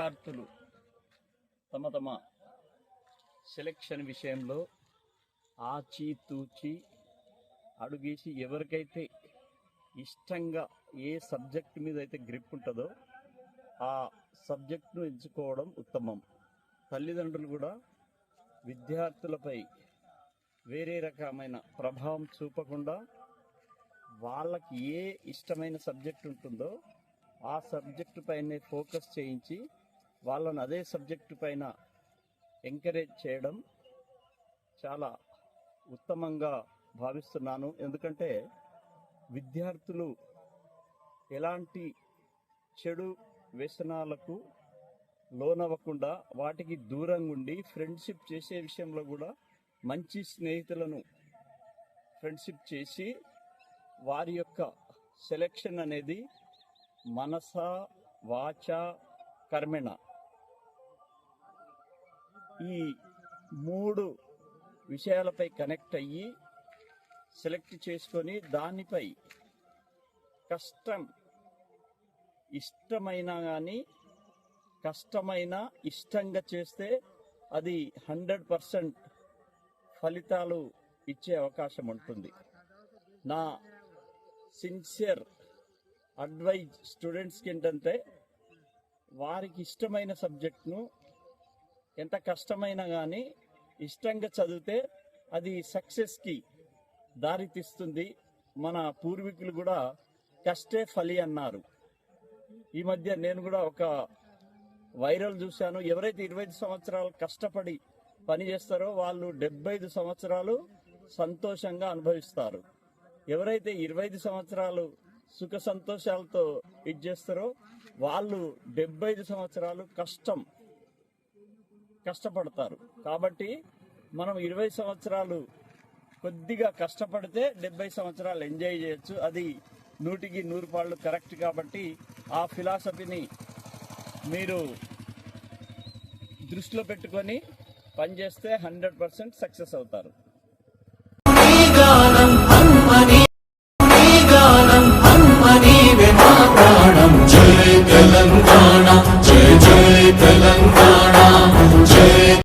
విద్యార్థులు తమ తమ సెలెక్షన్ విషయంలో ఆచితూచి అడుగేసి ఎవరికైతే ఇష్టంగా ఏ సబ్జెక్ట్ మీద అయితే గ్రిప్ ఉంటుందో ఆ సబ్జెక్ట్ను ఎంచుకోవడం ఉత్తమం. తల్లిదండ్రులు కూడా విద్యార్థులపై వేరే రకమైన ప్రభావం చూపకుండా వాళ్ళకి ఏ ఇష్టమైన సబ్జెక్ట్ ఉంటుందో ఆ సబ్జెక్టు పైనే ఫోకస్ చేయించి వాళ్ళని అదే సబ్జెక్టు పైన ఎంకరేజ్ చేయడం చాలా ఉత్తమంగా భావిస్తున్నాను. ఎందుకంటే విద్యార్థులు ఎలాంటి చెడు వ్యసనాలకు లోనవ్వకుండా వాటికి దూరంగా ఉండి ఫ్రెండ్షిప్ చేసే విషయంలో కూడా మంచి స్నేహితులను ఫ్రెండ్షిప్ చేసి వారి యొక్క సెలెక్షన్ అనేది మనస వాచ కర్మణ ఈ 3 విషయాలపై కనెక్ట్ అయ్యి సెలెక్ట్ చేసుకొని దానిపై ఇష్టమైనా కానీ కష్టమైన ఇష్టంగా చేస్తే అది 100% ఫలితాలు ఇచ్చే అవకాశం ఉంటుంది. నా సిన్సియర్ అడ్వైజ్ స్టూడెంట్స్కి ఏంటంటే వారికి ఇష్టమైన సబ్జెక్ట్ను ఎంత కష్టమైనా కానీ ఇష్టంగా చదివితే అది సక్సెస్కి దారితీస్తుంది. మన పూర్వీకులు కూడా కష్టే ఫలి అన్నారు. ఈ మధ్య నేను కూడా ఒక వైరల్ చూశాను. ఎవరైతే 25 సంవత్సరాలు కష్టపడి పని చేస్తారో వాళ్ళు 75 సంవత్సరాలు సంతోషంగా అనుభవిస్తారు. ఎవరైతే 25 సంవత్సరాలు సుఖ సంతోషాలతో ఇది చేస్తారో వాళ్ళు 75 సంవత్సరాలు కష్టపడతారు. కాబట్టి మనం 20 సంవత్సరాలు కొద్దిగా కష్టపడితే 70 సంవత్సరాలు ఎంజాయ్ చేయొచ్చు. అది 100కి 100 పాళ్ళు కరెక్ట్. కాబట్టి ఆ ఫిలాసఫీని మీరు దృష్టిలో పెట్టుకొని పనిచేస్తే 100% సక్సెస్ అవుతారు.